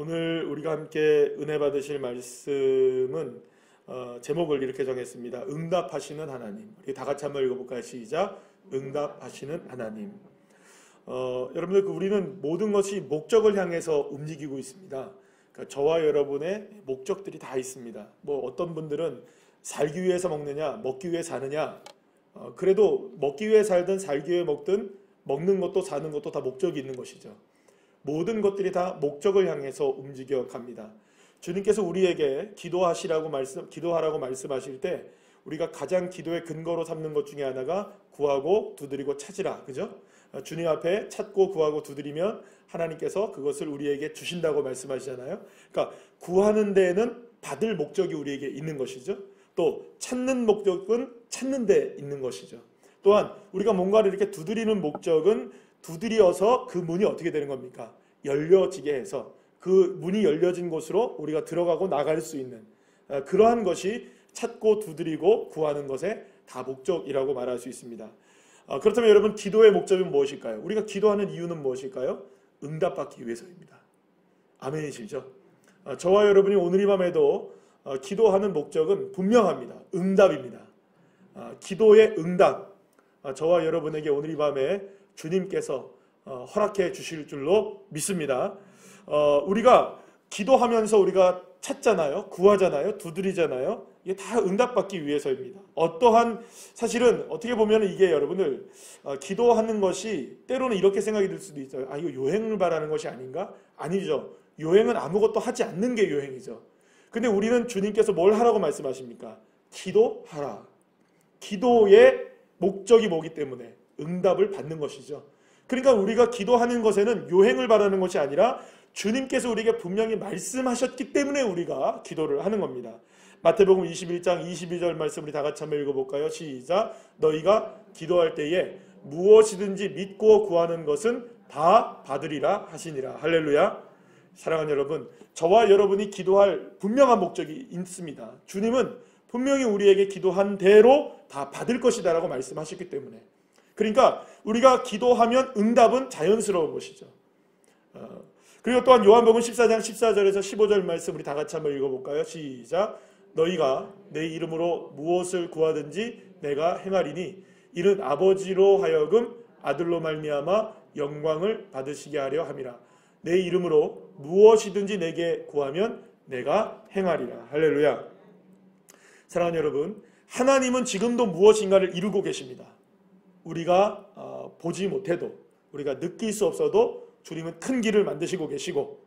오늘 우리가 함께 은혜 받으실 말씀은 제목을 이렇게 정했습니다. 응답하시는 하나님. 우리 다 같이 한번 읽어볼까요? 시작. 응답하시는 하나님. 여러분들 우리는 모든 것이 목적을 향해서 움직이고 있습니다. 그러니까 저와 여러분의 목적들이 다 있습니다. 뭐 어떤 분들은 살기 위해서 먹느냐, 먹기 위해 사느냐. 그래도 먹기 위해 살든 살기 위해 먹든 먹는 것도 사는 것도 다 목적이 있는 것이죠. 모든 것들이 다 목적을 향해서 움직여 갑니다. 주님께서 우리에게 기도하라고 말씀하실 때 우리가 가장 기도의 근거로 삼는 것 중에 하나가 구하고 두드리고 찾으라. 그죠? 주님 앞에 찾고 구하고 두드리면 하나님께서 그것을 우리에게 주신다고 말씀하시잖아요. 그러니까 구하는 데에는 받을 목적이 우리에게 있는 것이죠. 또 찾는 목적은 찾는 데 있는 것이죠. 또한 우리가 뭔가를 이렇게 두드리는 목적은 두드려서 그 문이 어떻게 되는 겁니까? 열려지게 해서 그 문이 열려진 곳으로 우리가 들어가고 나갈 수 있는 그러한 것이 찾고 두드리고 구하는 것의 다 목적이라고 말할 수 있습니다. 그렇다면 여러분, 기도의 목적이 무엇일까요? 우리가 기도하는 이유는 무엇일까요? 응답받기 위해서입니다. 아멘이시죠? 저와 여러분이 오늘 이 밤에도 기도하는 목적은 분명합니다. 응답입니다. 기도의 응답. 저와 여러분에게 오늘 이 밤에 주님께서 허락해 주실 줄로 믿습니다. 우리가 기도하면서 우리가 찾잖아요. 구하잖아요. 두드리잖아요. 이게 다 응답받기 위해서입니다. 사실은 어떻게 보면 이게 여러분들 기도하는 것이 때로는 이렇게 생각이 들 수도 있어요. 이거 요행을 바라는 것이 아닌가? 아니죠. 요행은 아무것도 하지 않는 게 요행이죠. 근데 우리는 주님께서 뭘 하라고 말씀하십니까? 기도하라. 기도의 목적이 뭐기 때문에 응답을 받는 것이죠. 그러니까 우리가 기도하는 것에는 요행을 바라는 것이 아니라 주님께서 우리에게 분명히 말씀하셨기 때문에 우리가 기도를 하는 겁니다. 마태복음 21장 22절 말씀 우리 다 같이 한번 읽어볼까요? 시작. 너희가 기도할 때에 무엇이든지 믿고 구하는 것은 다 받으리라 하시니라. 할렐루야. 사랑하는 여러분, 저와 여러분이 기도할 분명한 목적이 있습니다. 주님은 분명히 우리에게 기도한 대로 다 받을 것이다 라고 말씀하셨기 때문에, 그러니까 우리가 기도하면 응답은 자연스러운 것이죠. 그리고 또한 요한복음 14장 14절에서 15절 말씀 우리 다 같이 한번 읽어볼까요? 시작. 너희가 내 이름으로 무엇을 구하든지 내가 행하리니 이는 아버지로 하여금 아들로 말미암아 영광을 받으시게 하려 함이라. 내 이름으로 무엇이든지 내게 구하면 내가 행하리라. 할렐루야. 사랑하는 여러분, 하나님은 지금도 무엇인가를 이루고 계십니다. 우리가 보지 못해도, 우리가 느낄 수 없어도 주님은 큰 길을 만드시고 계시고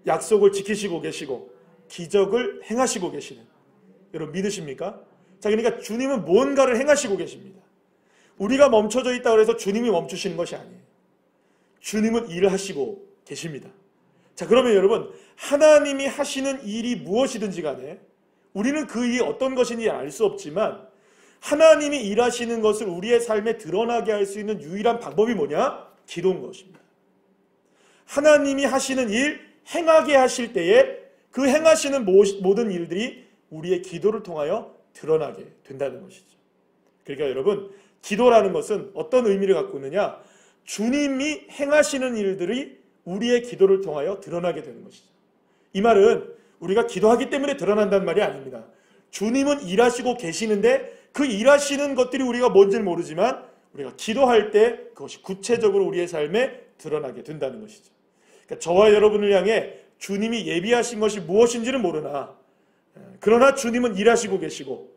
약속을 지키시고 계시고 기적을 행하시고 계시는, 여러분 믿으십니까? 자, 그러니까 주님은 뭔가를 행하시고 계십니다. 우리가 멈춰져 있다고 해서 주님이 멈추시는 것이 아니에요. 주님은 일을 하시고 계십니다. 자, 그러면 여러분, 하나님이 하시는 일이 무엇이든지 간에 우리는 그 일이 어떤 것인지 알 수 없지만 하나님이 일하시는 것을 우리의 삶에 드러나게 할 수 있는 유일한 방법이 뭐냐? 기도인 것입니다. 하나님이 하시는 일, 행하게 하실 때에 그 행하시는 모든 일들이 우리의 기도를 통하여 드러나게 된다는 것이죠. 그러니까 여러분, 기도라는 것은 어떤 의미를 갖고 있느냐? 주님이 행하시는 일들이 우리의 기도를 통하여 드러나게 되는 것이죠. 이 말은 우리가 기도하기 때문에 드러난다는 말이 아닙니다. 주님은 일하시고 계시는데 그 일하시는 것들이 우리가 뭔지는 모르지만 우리가 기도할 때 그것이 구체적으로 우리의 삶에 드러나게 된다는 것이죠. 그러니까 저와 여러분을 향해 주님이 예비하신 것이 무엇인지는 모르나, 그러나 주님은 일하시고 계시고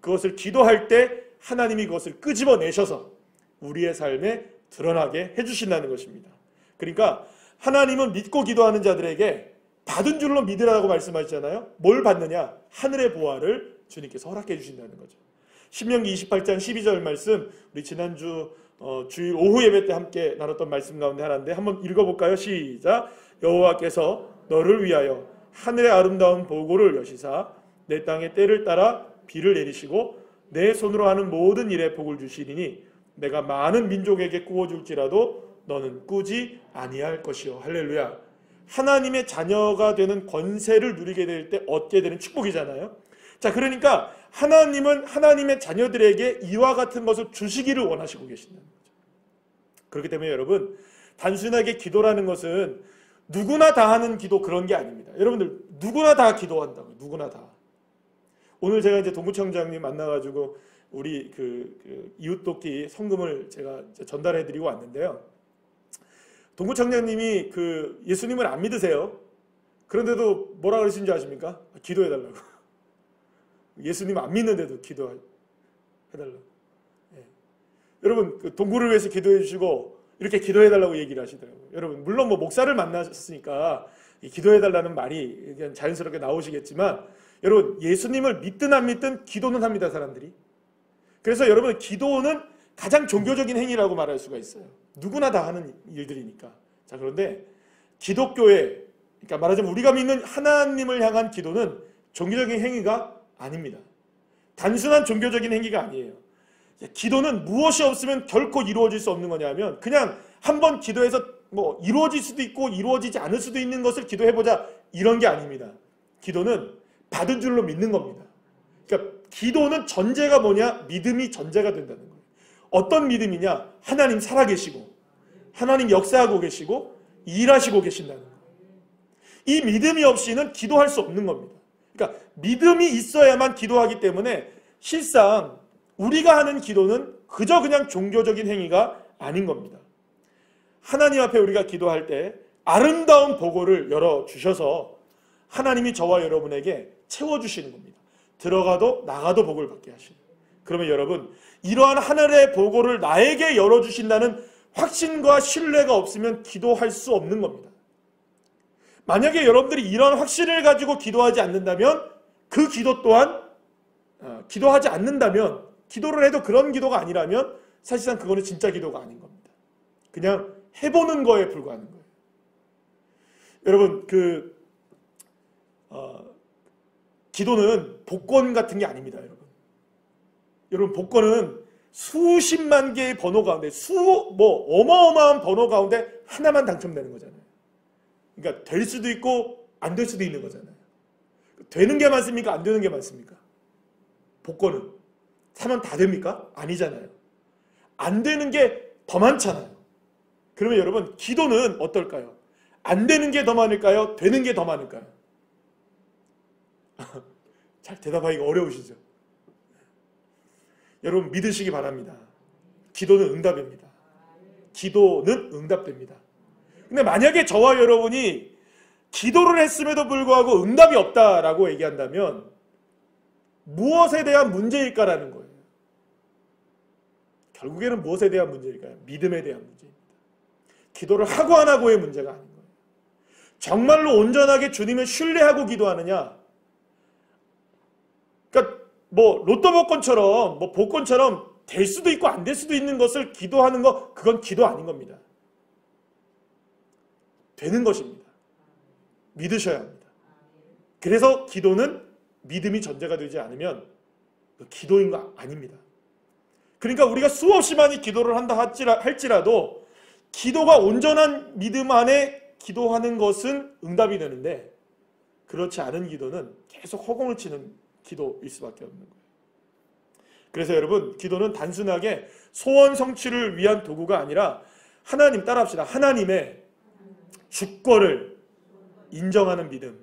그것을 기도할 때 하나님이 그것을 끄집어내셔서 우리의 삶에 드러나게 해주신다는 것입니다. 그러니까 하나님은 믿고 기도하는 자들에게 받은 줄로 믿으라고 말씀하시잖아요. 뭘 받느냐? 하늘의 보화를 주님께서 허락해 주신다는 거죠. 신명기 28장 12절 말씀, 우리 지난주 주일 오후 예배 때 함께 나눴던 말씀 가운데 하나인데 한번 읽어볼까요? 시작. 여호와께서 너를 위하여 하늘의 아름다운 보고를 여시사 내 땅의 때를 따라 비를 내리시고 내 손으로 하는 모든 일에 복을 주시리니 내가 많은 민족에게 구워줄지라도 너는 꾸지 아니할 것이요. 할렐루야. 하나님의 자녀가 되는 권세를 누리게 될 때 얻게 되는 축복이잖아요. 자, 그러니까 하나님은 하나님의 자녀들에게 이와 같은 것을 주시기를 원하시고 계신다는 거죠. 그렇기 때문에 여러분, 단순하게 기도라는 것은 누구나 다 하는 기도 그런 게 아닙니다. 여러분들 누구나 다 기도한다고요. 누구나 다. 오늘 제가 이제 동구청장님 만나가지고 우리 그 이웃돕기 성금을 제가 전달해드리고 왔는데요. 동구청장님이 그 예수님을 안 믿으세요. 그런데도 뭐라 그러신 줄 아십니까? 기도해달라고. 예수님 안 믿는데도 기도해달라고. 예. 여러분 그 동구를 위해서 기도해 주시고 이렇게 기도해달라고 얘기를 하시더라고요. 여러분 물론 뭐 목사를 만나셨으니까 기도해달라는 말이 그냥 자연스럽게 나오시겠지만 여러분 예수님을 믿든 안 믿든 기도는 합니다. 사람들이. 그래서 여러분 기도는 가장 종교적인 행위라고 말할 수가 있어요. 누구나 다 하는 일들이니까. 자, 그런데 기독교에 그러니까 말하자면 우리가 믿는 하나님을 향한 기도는 종교적인 행위가 아닙니다. 단순한 종교적인 행위가 아니에요. 기도는 무엇이 없으면 결코 이루어질 수 없는 거냐면 그냥 한번 기도해서 뭐 이루어질 수도 있고 이루어지지 않을 수도 있는 것을 기도해보자 이런 게 아닙니다. 기도는 받은 줄로 믿는 겁니다. 그러니까 기도는 전제가 뭐냐? 믿음이 전제가 된다는 거예요. 어떤 믿음이냐? 하나님 살아계시고 하나님 역사하고 계시고 일하시고 계신다는 거예요. 이 믿음이 없이는 기도할 수 없는 겁니다. 그러니까 믿음이 있어야만 기도하기 때문에 실상 우리가 하는 기도는 그저 그냥 종교적인 행위가 아닌 겁니다. 하나님 앞에 우리가 기도할 때 아름다운 보고를 열어주셔서 하나님이 저와 여러분에게 채워주시는 겁니다. 들어가도 나가도 복을 받게 하시는. 그러면 여러분 이러한 하늘의 보고를 나에게 열어주신다는 확신과 신뢰가 없으면 기도할 수 없는 겁니다. 만약에 여러분들이 이런 확신을 가지고 기도하지 않는다면 그 기도 또한 기도하지 않는다면 기도를 해도 그런 기도가 아니라면 사실상 그거는 진짜 기도가 아닌 겁니다. 그냥 해보는 거에 불과한 거예요. 여러분 기도는 복권 같은 게 아닙니다. 여러분 복권은 수십만 개의 번호 가운데 어마어마한 번호 가운데 하나만 당첨되는 거잖아요. 그러니까 될 수도 있고 안 될 수도 있는 거잖아요. 되는 게 많습니까? 안 되는 게 많습니까? 복권은 사면 다 됩니까? 아니잖아요. 안 되는 게 더 많잖아요. 그러면 여러분 기도는 어떨까요? 안 되는 게 더 많을까요? 되는 게 더 많을까요? 잘 대답하기가 어려우시죠? 여러분 믿으시기 바랍니다. 기도는 응답입니다. 기도는 응답됩니다. 근데 만약에 저와 여러분이 기도를 했음에도 불구하고 응답이 없다라고 얘기한다면 무엇에 대한 문제일까라는 거예요. 결국에는 무엇에 대한 문제일까요? 믿음에 대한 문제입니다. 기도를 하고 안 하고의 문제가 아닌 거예요. 정말로 온전하게 주님을 신뢰하고 기도하느냐? 그러니까 뭐 로또 복권처럼 뭐 복권처럼 될 수도 있고 안 될 수도 있는 것을 기도하는 거 그건 기도 아닌 겁니다. 되는 것입니다. 믿으셔야 합니다. 그래서 기도는 믿음이 전제가 되지 않으면 기도인 거 아닙니다. 그러니까 우리가 수없이 많이 기도를 한다 할지라도 기도가 온전한 믿음 안에 기도하는 것은 응답이 되는데 그렇지 않은 기도는 계속 허공을 치는 기도일 수밖에 없는 거예요. 그래서 여러분 기도는 단순하게 소원 성취를 위한 도구가 아니라 하나님 따라합시다. 하나님의 주권을 인정하는 믿음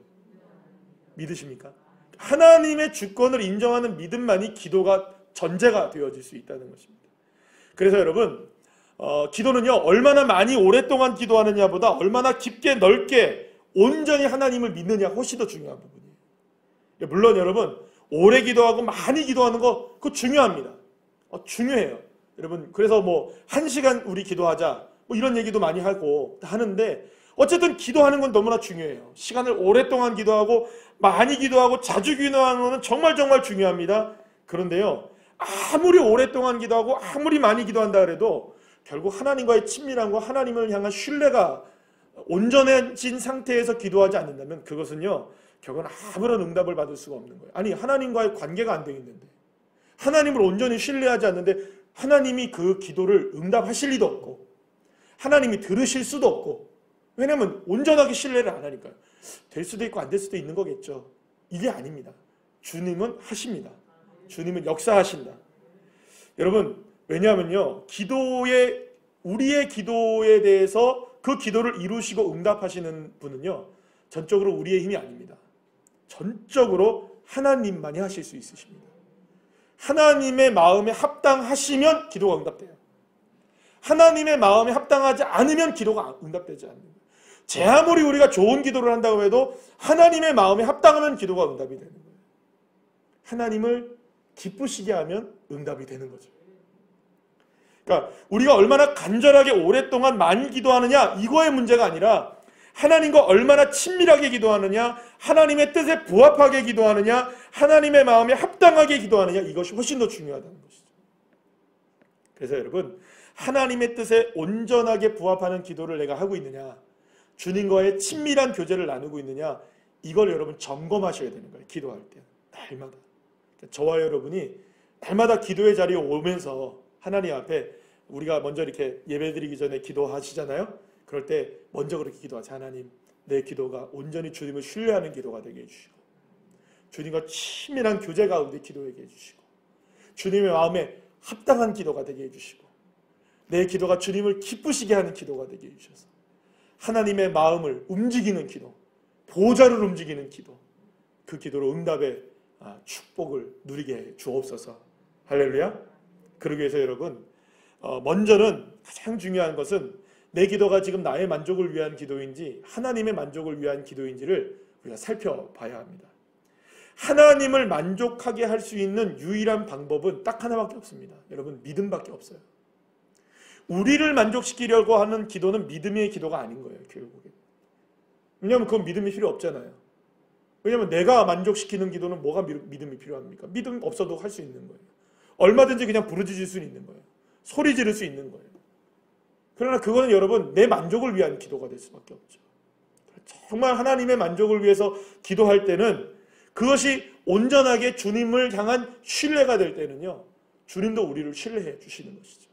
믿으십니까? 하나님의 주권을 인정하는 믿음만이 기도가 전제가 되어질 수 있다는 것입니다. 그래서 여러분 기도는요 얼마나 많이 오랫동안 기도하느냐보다 얼마나 깊게 넓게 온전히 하나님을 믿느냐 훨씬 더 중요한 부분이에요. 물론 여러분 오래 기도하고 많이 기도하는 거 그거 중요합니다. 중요해요. 여러분 그래서 뭐 1시간 우리 기도하자 뭐 이런 얘기도 많이 하는데 어쨌든 기도하는 건 너무나 중요해요. 시간을 오랫동안 기도하고 많이 기도하고 자주 기도하는 것은 정말 중요합니다. 그런데요 아무리 오랫동안 기도하고 아무리 많이 기도한다 그래도 결국 하나님과의 친밀함과 하나님을 향한 신뢰가 온전해진 상태에서 기도하지 않는다면 그것은요 결국은 아무런 응답을 받을 수가 없는 거예요. 아니 하나님과의 관계가 안 되어 있는데 하나님을 온전히 신뢰하지 않는데 하나님이 그 기도를 응답하실 리도 없고 하나님이 들으실 수도 없고 왜냐하면 온전하게 신뢰를 안 하니까요. 될 수도 있고 안 될 수도 있는 거겠죠. 이게 아닙니다. 주님은 하십니다. 주님은 역사하신다. 여러분 왜냐하면요 우리의 기도에 대해서 그 기도를 이루시고 응답하시는 분은요, 전적으로 우리의 힘이 아닙니다. 전적으로 하나님만이 하실 수 있으십니다. 하나님의 마음에 합당하시면 기도가 응답돼요. 하나님의 마음에 합당하지 않으면 기도가 응답되지 않는 거예요. 제 아무리 우리가 좋은 기도를 한다고 해도 하나님의 마음에 합당하면 기도가 응답이 되는 거예요. 하나님을 기쁘시게 하면 응답이 되는 거죠. 그러니까 우리가 얼마나 간절하게 오랫동안 많이 기도하느냐, 이거의 문제가 아니라 하나님과 얼마나 친밀하게 기도하느냐, 하나님의 뜻에 부합하게 기도하느냐, 하나님의 마음에 합당하게 기도하느냐, 이것이 훨씬 더 중요하다는 것이죠. 그래서 여러분, 하나님의 뜻에 온전하게 부합하는 기도를 내가 하고 있느냐, 주님과의 친밀한 교제를 나누고 있느냐, 이걸 여러분 점검하셔야 되는 거예요. 기도할 때 날마다. 그러니까 저와 여러분이 날마다 기도의 자리에 오면서 하나님 앞에 우리가 먼저 이렇게 예배드리기 전에 기도하시잖아요. 그럴 때 먼저 그렇게 기도하자. 하나님, 내 기도가 온전히 주님을 신뢰하는 기도가 되게 해주시고, 주님과 친밀한 교제 가운데 기도하게 해주시고, 주님의 마음에 합당한 기도가 되게 해주시고, 내 기도가 주님을 기쁘시게 하는 기도가 되게 해주셔서 하나님의 마음을 움직이는 기도, 보좌를 움직이는 기도, 그 기도로 응답의 축복을 누리게 해 주옵소서. 할렐루야. 그러기 위해서 여러분, 먼저는 가장 중요한 것은 내 기도가 지금 나의 만족을 위한 기도인지 하나님의 만족을 위한 기도인지를 우리가 살펴봐야 합니다. 하나님을 만족하게 할 수 있는 유일한 방법은 딱 하나밖에 없습니다. 여러분, 믿음밖에 없어요. 우리를 만족시키려고 하는 기도는 믿음의 기도가 아닌 거예요, 결국에. 왜냐하면 그건 믿음이 필요 없잖아요. 왜냐하면 내가 만족시키는 기도는 뭐가 믿음이 필요합니까? 믿음 없어도 할 수 있는 거예요. 얼마든지 그냥 부르짖을 수 있는 거예요. 소리 지를 수 있는 거예요. 그러나 그거는 여러분, 내 만족을 위한 기도가 될 수밖에 없죠. 정말 하나님의 만족을 위해서 기도할 때는 그것이 온전하게 주님을 향한 신뢰가 될 때는요, 주님도 우리를 신뢰해 주시는 것이죠.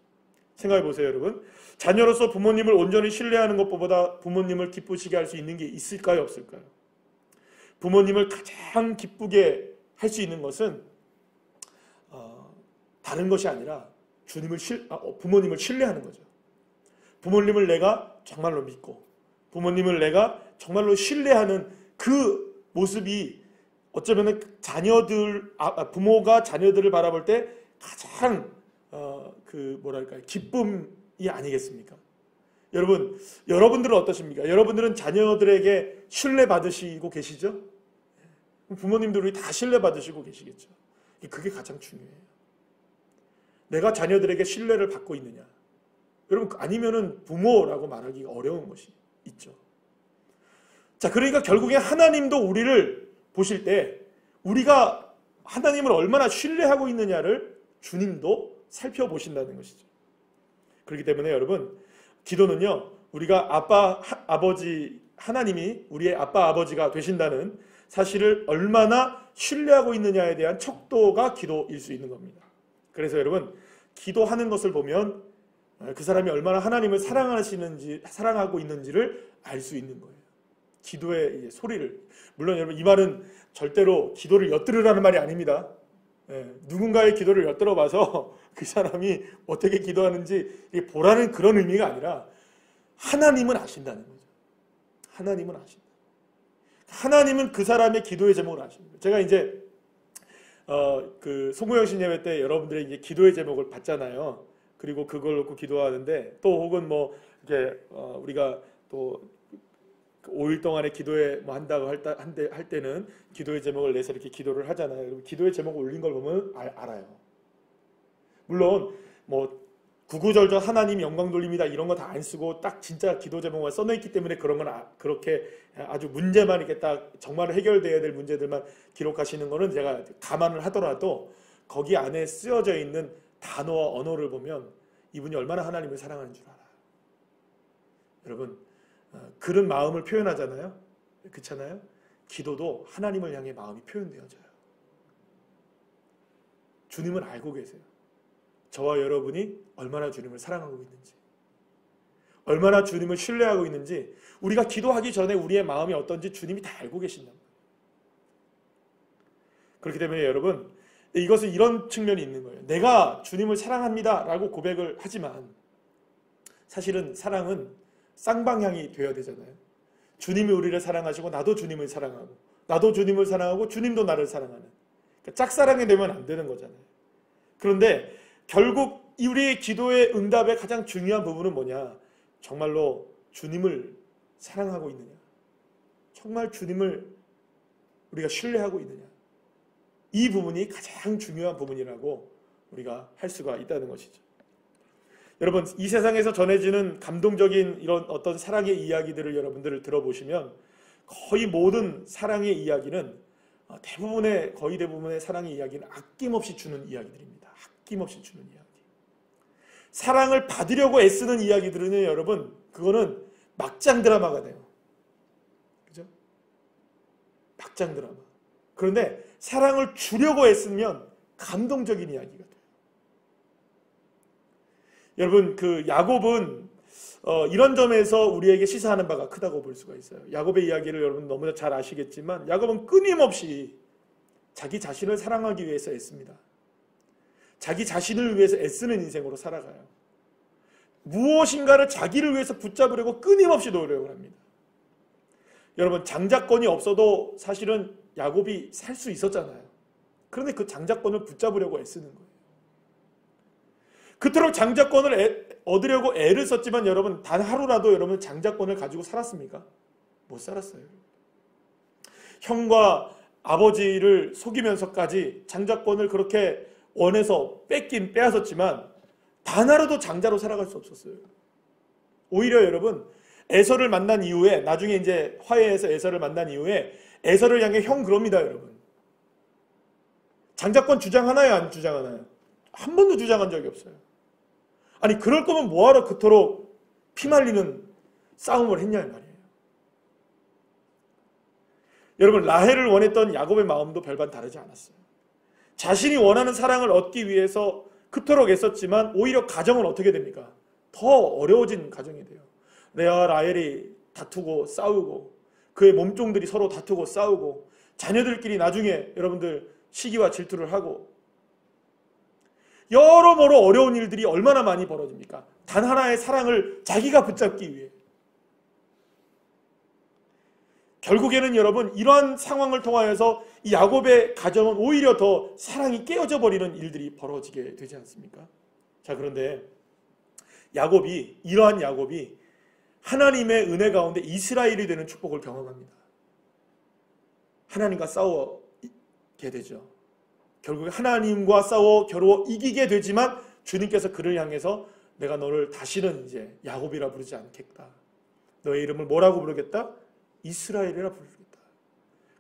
생각해 보세요, 여러분. 자녀로서 부모님을 온전히 신뢰하는 것보다 부모님을 기쁘시게 할 수 있는 게 있을까요, 없을까요? 부모님을 가장 기쁘게 할 수 있는 것은 다른 것이 아니라 부모님을 신뢰하는 거죠. 부모님을 내가 정말로 믿고, 부모님을 내가 정말로 신뢰하는 그 모습이 어쩌면 부모가 자녀들을 바라볼 때 가장 기쁨이 아니겠습니까? 여러분들은 어떠십니까? 여러분들은 자녀들에게 신뢰받으시고 계시죠? 부모님들이 다 신뢰받으시고 계시겠죠. 그게 가장 중요해요. 내가 자녀들에게 신뢰를 받고 있느냐? 여러분, 아니면은 부모라고 말하기 어려운 것이 있죠. 자, 그러니까 결국에 하나님도 우리를 보실 때 우리가 하나님을 얼마나 신뢰하고 있느냐를 주님도 살펴보신다는 것이죠. 그렇기 때문에 여러분, 기도는요, 우리가 하나님이 우리의 아빠, 아버지가 되신다는 사실을 얼마나 신뢰하고 있느냐에 대한 척도가 기도일 수 있는 겁니다. 그래서 여러분, 기도하는 것을 보면 그 사람이 얼마나 하나님을 사랑하고 있는지를 알 수 있는 거예요. 기도의 소리를. 물론 여러분, 이 말은 절대로 기도를 엿들으라는 말이 아닙니다. 누군가의 기도를 엿들어 봐서 그 사람이 어떻게 기도하는지 보라는 그런 의미가 아니라 하나님은 아신다는 거죠. 하나님은 아신다. 하나님은 그 사람의 기도의 제목을 아십니다. 제가 이제 송구영 신예배 때 여러분들의 이제 기도의 제목을 받잖아요. 그리고 그걸 놓고 기도하는데, 또 혹은 이렇게 우리가 또 5일 동안의 기도에 한다고 할 때는 기도의 제목을 내서 이렇게 기도를 하잖아요. 기도의 제목을 올린 걸 보면 알아요. 물론 구구절절 하나님 영광 돌립니다 이런 거 다 안 쓰고 딱 진짜 기도 제목만 써놓기 때문에 그런 건 그렇게 아주 문제만 이렇게 딱 정말 해결돼야 될 문제들만 기록하시는 거는 제가 감안을 하더라도 거기 안에 쓰여져 있는 단어와 언어를 보면 이분이 얼마나 하나님을 사랑하는 줄 알아요. 여러분, 그런 마음을 표현하잖아요. 그렇잖아요. 기도도 하나님을 향해 마음이 표현되어져요. 주님을 알고 계세요. 저와 여러분이 얼마나 주님을 사랑하고 있는지, 얼마나 주님을 신뢰하고 있는지, 우리가 기도하기 전에 우리의 마음이 어떤지 주님이 다 알고 계신단 말이에요. 그렇기 때문에 여러분, 이것은 이런 측면이 있는 거예요. 내가 주님을 사랑합니다 라고 고백을 하지만 사실은 사랑은 쌍방향이 되어야 되잖아요. 주님이 우리를 사랑하시고 나도 주님을 사랑하고, 나도 주님을 사랑하고 주님도 나를 사랑하는, 그러니까 짝사랑이 되면 안 되는 거잖아요. 그런데 결국 우리의 기도의 응답의 가장 중요한 부분은 뭐냐? 정말로 주님을 사랑하고 있느냐? 정말 주님을 우리가 신뢰하고 있느냐? 이 부분이 가장 중요한 부분이라고 우리가 할 수가 있다는 것이죠. 여러분, 이 세상에서 전해지는 감동적인 이런 어떤 사랑의 이야기들을 여러분들 들어보시면 거의 모든 사랑의 이야기는 거의 대부분의 사랑의 이야기는 아낌없이 주는 이야기들입니다. 아낌없이 주는 이야기. 사랑을 받으려고 애쓰는 이야기들은요, 여러분, 그거는 막장 드라마가 돼요. 그죠? 막장 드라마. 그런데 사랑을 주려고 애쓰면 감동적인 이야기가 돼요. 여러분, 그 야곱은 이런 점에서 우리에게 시사하는 바가 크다고 볼 수가 있어요. 야곱의 이야기를 여러분 너무나 잘 아시겠지만 야곱은 끊임없이 자기 자신을 사랑하기 위해서 애씁니다. 자기 자신을 위해서 애쓰는 인생으로 살아가요. 무엇인가를 자기를 위해서 붙잡으려고 끊임없이 노력을 합니다. 여러분, 장자권이 없어도 사실은 야곱이 살 수 있었잖아요. 그런데 그 장자권을 붙잡으려고 애쓰는 거예요. 그토록 장자권을 얻으려고 애를 썼지만 여러분, 단 하루라도 여러분 장자권을 가지고 살았습니까? 못 살았어요. 형과 아버지를 속이면서까지 장자권을 그렇게 원해서 빼앗았지만 단 하루도 장자로 살아갈 수 없었어요. 오히려 여러분, 에서를 만난 이후에, 나중에 이제 화해해서 에서를 만난 이후에 에서를 향해 형 그럽니다, 여러분. 장자권 주장하나요, 안 주장하나요? 한 번도 주장한 적이 없어요. 아니, 그럴 거면 뭐하러 그토록 피말리는 싸움을 했냐 이 말이에요. 여러분, 라헬을 원했던 야곱의 마음도 별반 다르지 않았어요. 자신이 원하는 사랑을 얻기 위해서 그토록 애썼지만 오히려 가정은 어떻게 됩니까? 더 어려워진 가정이 돼요. 레아와 라헬이 다투고 싸우고, 그의 몸종들이 서로 다투고 싸우고, 자녀들끼리 나중에 여러분들 시기와 질투를 하고, 여러모로 어려운 일들이 얼마나 많이 벌어집니까? 단 하나의 사랑을 자기가 붙잡기 위해. 결국에는 여러분, 이러한 상황을 통하여서 이 야곱의 가정은 오히려 더 사랑이 깨어져 버리는 일들이 벌어지게 되지 않습니까? 자, 그런데 이러한 야곱이 하나님의 은혜 가운데 이스라엘이 되는 축복을 경험합니다. 하나님과 싸우게 되죠. 결국에 하나님과 싸워 겨루어 이기게 되지만 주님께서 그를 향해서 내가 너를 다시는 이제 야곱이라 부르지 않겠다. 너의 이름을 뭐라고 부르겠다? 이스라엘이라 부르겠다.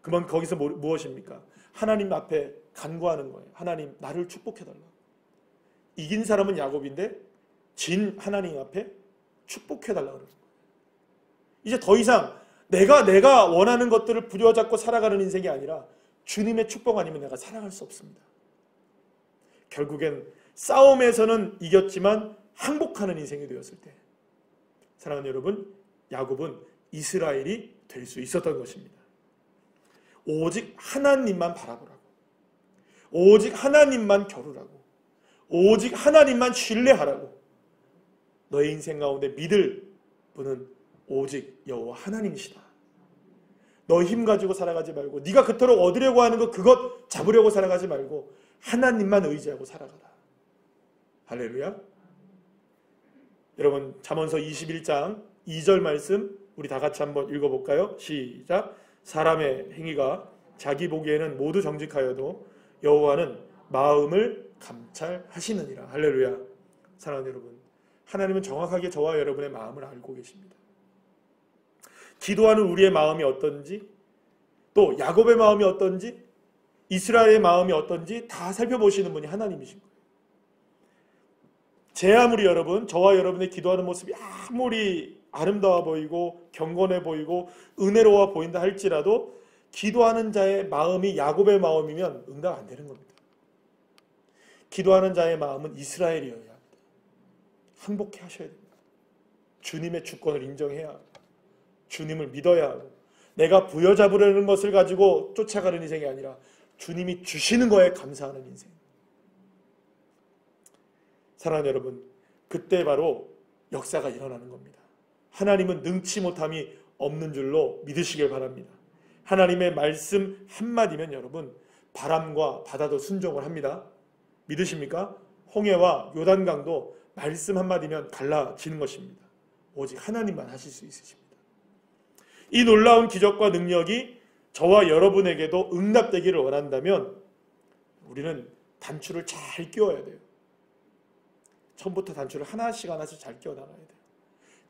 그러면 거기서 무엇입니까? 하나님 앞에 간구하는 거예요. 하나님, 나를 축복해달라. 이긴 사람은 야곱인데 진 하나님 앞에 축복해달라 그러는 거예요. 이제 더 이상 내가 원하는 것들을 부여잡고 살아가는 인생이 아니라 주님의 축복 아니면 내가 살아갈 수 없습니다. 결국엔 싸움에서는 이겼지만 항복하는 인생이 되었을 때, 사랑하는 여러분, 야곱은 이스라엘이 될 수 있었던 것입니다. 오직 하나님만 바라보라고, 오직 하나님만 겨루라고, 오직 하나님만 신뢰하라고. 너의 인생 가운데 믿을 분은 오직 여호와 하나님이시다. 너 힘 가지고 살아가지 말고, 네가 그토록 얻으려고 하는 거 그것 잡으려고 살아가지 말고 하나님만 의지하고 살아가라. 할렐루야. 여러분, 잠언서 21장 2절 말씀 우리 다 같이 한번 읽어볼까요? 시작. 사람의 행위가 자기 보기에는 모두 정직하여도 여호와는 마음을 감찰하시느니라. 할렐루야. 사랑하는 여러분, 하나님은 정확하게 저와 여러분의 마음을 알고 계십니다. 기도하는 우리의 마음이 어떤지, 또 야곱의 마음이 어떤지, 이스라엘의 마음이 어떤지 다 살펴보시는 분이 하나님이신 거예요. 제 아무리 여러분, 저와 여러분의 기도하는 모습이 아무리 아름다워 보이고 경건해 보이고 은혜로워 보인다 할지라도 기도하는 자의 마음이 야곱의 마음이면 응답 안 되는 겁니다. 기도하는 자의 마음은 이스라엘이어야 합니다. 항복해 하셔야 됩니다. 주님의 주권을 인정해야 합니다. 주님을 믿어야 하고, 내가 부여잡으려는 것을 가지고 쫓아가는 인생이 아니라 주님이 주시는 거에 감사하는 인생. 사랑하는 여러분, 그때 바로 역사가 일어나는 겁니다. 하나님은 능치 못함이 없는 줄로 믿으시길 바랍니다. 하나님의 말씀 한마디면 여러분 바람과 바다도 순종을 합니다. 믿으십니까? 홍해와 요단강도 말씀 한마디면 갈라지는 것입니다. 오직 하나님만 하실 수 있으십니다. 이 놀라운 기적과 능력이 저와 여러분에게도 응답되기를 원한다면 우리는 단추를 잘 끼워야 돼요. 처음부터 단추를 하나씩 하나씩 잘 끼워 나가야 돼요.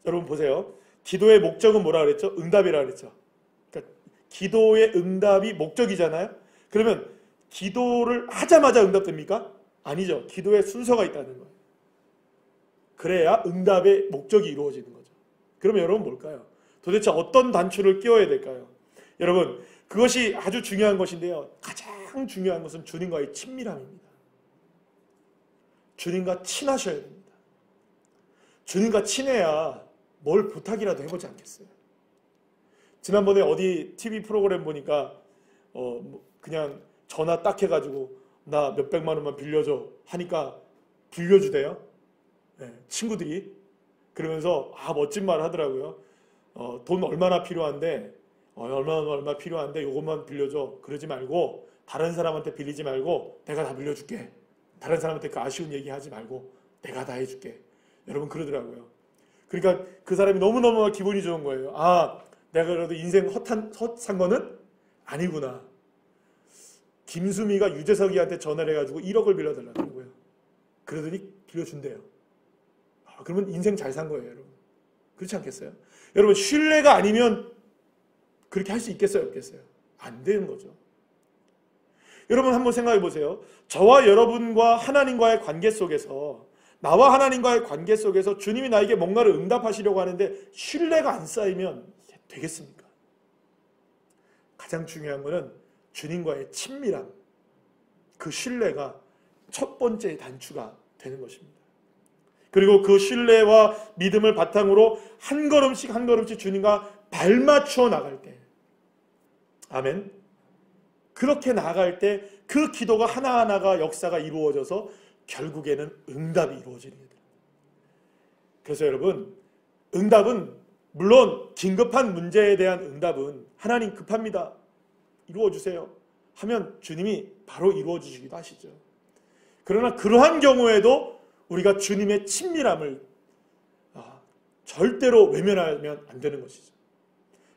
여러분 보세요. 기도의 목적은 뭐라 그랬죠? 응답이라 그랬죠. 그러니까 기도의 응답이 목적이잖아요. 그러면 기도를 하자마자 응답됩니까? 아니죠. 기도의 순서가 있다는 거예요. 그래야 응답의 목적이 이루어지는 거죠. 그러면 여러분 뭘까요? 도대체 어떤 단추를 끼워야 될까요? 여러분 그것이 아주 중요한 것인데요. 가장 중요한 것은 주님과의 친밀함입니다. 주님과 친하셔야 됩니다. 주님과 친해야 뭘 부탁이라도 해보지 않겠어요? 지난번에 어디 TV 프로그램 보니까 그냥 전화 딱 해가지고 나 몇백만 원만 빌려줘 하니까 빌려주대요. 네, 친구들이. 그러면서 멋진 말을 하더라고요. 돈 얼마나 필요한데 얼마 필요한데 요것만 빌려줘. 그러지 말고 다른 사람한테 빌리지 말고 내가 다 빌려줄게. 다른 사람한테 그 아쉬운 얘기 하지 말고 내가 다 해줄게. 여러분 그러더라고요. 그러니까 그 사람이 너무너무 기분이 좋은 거예요. 내가 그래도 인생 헛산 거는 아니구나. 김수미가 유재석이한테 전화를 해가지고 1억을 빌려달라고요. 그러더니 빌려준대요. 그러면 인생 잘 산 거예요, 여러분. 그렇지 않겠어요? 여러분 신뢰가 아니면 그렇게 할 수 있겠어요, 없겠어요? 안 되는 거죠. 여러분 한번 생각해 보세요. 저와 여러분과 하나님과의 관계 속에서 나와 하나님과의 관계 속에서 주님이 나에게 뭔가를 응답하시려고 하는데 신뢰가 안 쌓이면 되겠습니까? 가장 중요한 것은 주님과의 친밀함, 그 신뢰가 첫 번째 단추가 되는 것입니다. 그리고 그 신뢰와 믿음을 바탕으로 한 걸음씩 한 걸음씩 주님과 발맞춰 나갈 때, 아멘. 그렇게 나갈 때 그 기도가 하나하나가 역사가 이루어져서 결국에는 응답이 이루어지는 거예요. 그래서 여러분, 응답은 물론 긴급한 문제에 대한 응답은 하나님 급합니다. 이루어주세요 하면 주님이 바로 이루어주시기도 하시죠. 그러나 그러한 경우에도 우리가 주님의 친밀함을 절대로 외면하면 안 되는 것이죠.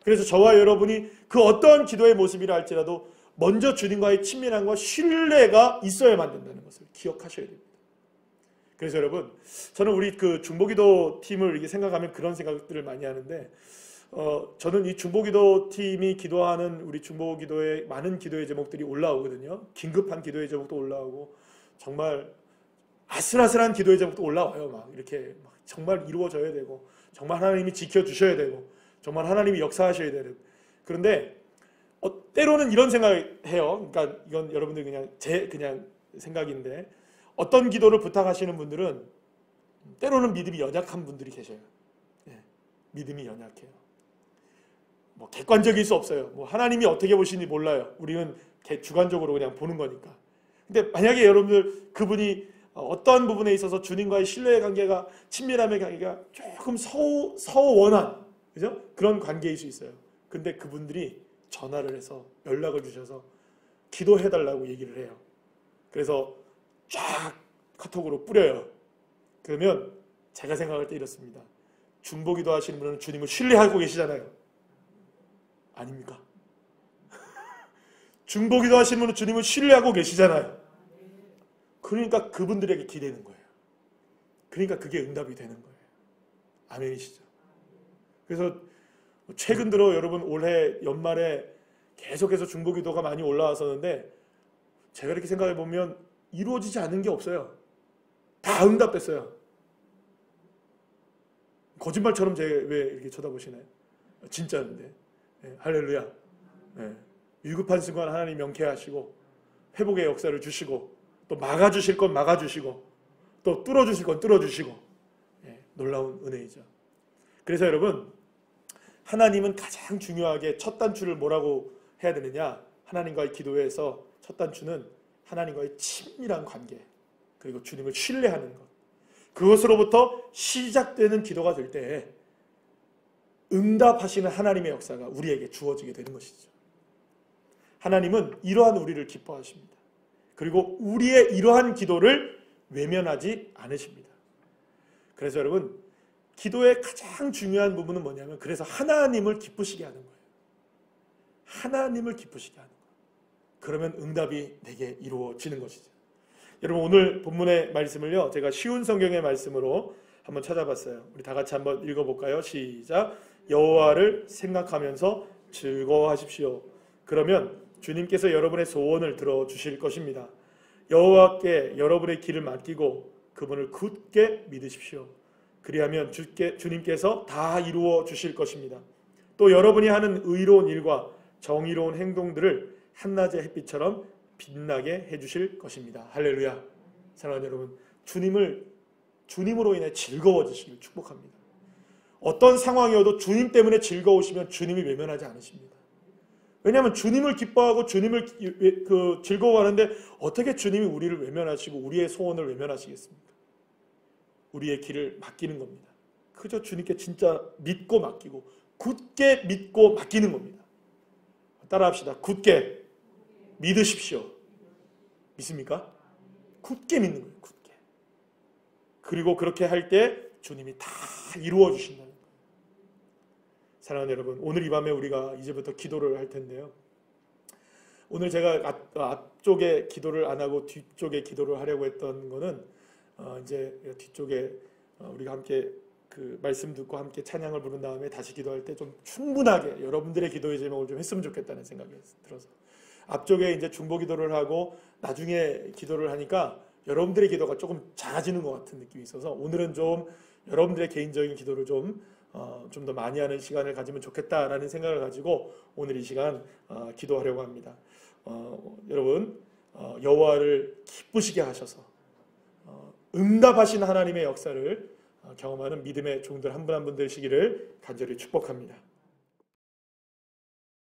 그래서 저와 여러분이 그 어떠한 기도의 모습이라 할지라도 먼저 주님과의 친밀함과 신뢰가 있어야만 된다는 것을 기억하셔야 됩니다. 그래서 여러분, 저는 우리 그 중보기도 팀을 이렇게 생각하면 그런 생각들을 많이 하는데, 저는 이 중보기도 팀이 기도하는 우리 중보기도의 많은 기도의 제목들이 올라오거든요. 긴급한 기도의 제목도 올라오고, 정말 아슬아슬한 기도의 제목도 올라와요. 막 이렇게 정말 이루어져야 되고, 정말 하나님이 지켜주셔야 되고, 정말 하나님이 역사하셔야 되고. 그런데 때로는 이런 생각을 해요. 그러니까 이건 여러분들 그냥 제 생각인데, 어떤 기도를 부탁하시는 분들은 때로는 믿음이 연약한 분들이 계셔요. 네, 믿음이 연약해요. 뭐 객관적일 수 없어요. 뭐 하나님이 어떻게 보시는지 몰라요. 우리는 주관적으로 그냥 보는 거니까. 근데 만약에 여러분들 그분이 어떤 부분에 있어서 주님과의 신뢰의 관계가, 친밀함의 관계가 조금 서원한, 그죠? 그런 관계일 수 있어요. 근데 그분들이 전화를 해서 연락을 주셔서 기도해달라고 얘기를 해요. 그래서 쫙 카톡으로 뿌려요. 그러면 제가 생각할 때 이렇습니다. 중보기도 하시는 분은 주님을 신뢰하고 계시잖아요. 아닙니까? 중보기도 하시는 분은 주님을 신뢰하고 계시잖아요. 그러니까 그분들에게 기대는 거예요. 그러니까 그게 응답이 되는 거예요. 아멘이시죠? 그래서 최근 들어 여러분 올해 연말에 계속해서 중보기도가 많이 올라왔었는데, 제가 이렇게 생각해 보면 이루어지지 않은 게 없어요. 다 응답됐어요. 거짓말처럼 왜 이렇게 쳐다보시나요? 진짜인데. 네, 할렐루야. 네, 위급한 순간 하나님 명쾌하시고 회복의 역사를 주시고, 또 막아주실 건 막아주시고, 또 뚫어주실 건 뚫어주시고, 네, 놀라운 은혜이죠. 그래서 여러분, 하나님은 가장 중요하게 첫 단추를 뭐라고 해야 되느냐? 하나님과의 기도에서 첫 단추는 하나님과의 친밀한 관계, 그리고 주님을 신뢰하는 것, 그것으로부터 시작되는 기도가 될 때 응답하시는 하나님의 역사가 우리에게 주어지게 되는 것이죠. 하나님은 이러한 우리를 기뻐하십니다. 그리고 우리의 이러한 기도를 외면하지 않으십니다. 그래서 여러분, 기도의 가장 중요한 부분은 뭐냐면 그래서 하나님을 기쁘시게 하는 거예요. 하나님을 기쁘시게 하는 거예요. 그러면 응답이 내게 이루어지는 것이죠. 여러분, 오늘 본문의 말씀을요, 제가 쉬운 성경의 말씀으로 한번 찾아봤어요. 우리 다 같이 한번 읽어볼까요? 시작. 여호와를 생각하면서 즐거워하십시오. 그러면 주님께서 여러분의 소원을 들어주실 것입니다. 여호와께 여러분의 길을 맡기고 그분을 굳게 믿으십시오. 그리하면 주님께서 다 이루어 주실 것입니다. 또 여러분이 하는 의로운 일과 정의로운 행동들을 한낮의 햇빛처럼 빛나게 해주실 것입니다. 할렐루야. 사랑하는 여러분, 주님으로 인해 즐거워지시길 축복합니다. 어떤 상황이어도 주님 때문에 즐거우시면 주님이 외면하지 않으십니다. 왜냐하면 주님을 기뻐하고 주님을 즐거워하는데 어떻게 주님이 우리를 외면하시고 우리의 소원을 외면하시겠습니까? 우리의 길을 맡기는 겁니다. 그저 주님께 진짜 믿고 맡기고 굳게 믿고 맡기는 겁니다. 따라합시다. 굳게 믿으십시오. 믿습니까? 굳게 믿는 거예요. 굳게. 그리고 그렇게 할 때 주님이 다 이루어 주신다는 거예요. 사랑하는 여러분, 오늘 이 밤에 우리가 이제부터 기도를 할 텐데요. 오늘 제가 앞쪽에 기도를 안 하고 뒤쪽에 기도를 하려고 했던 거는 이제 뒤쪽에 우리가 함께 그 말씀 듣고 함께 찬양을 부른 다음에 다시 기도할 때 좀 충분하게 여러분들의 기도의 제목을 좀 했으면 좋겠다는 생각이 들어서 앞쪽에 이제 중보 기도를 하고 나중에 기도를 하니까 여러분들의 기도가 조금 작아지는 것 같은 느낌이 있어서 오늘은 좀 여러분들의 개인적인 기도를 좀 더 많이 하는 시간을 가지면 좋겠다라는 생각을 가지고 오늘 이 시간 기도하려고 합니다. 여러분, 여호와를 기쁘시게 하셔서 응답하신 하나님의 역사를 경험하는 믿음의 종들 한 분 한 분 되시기를 간절히 축복합니다.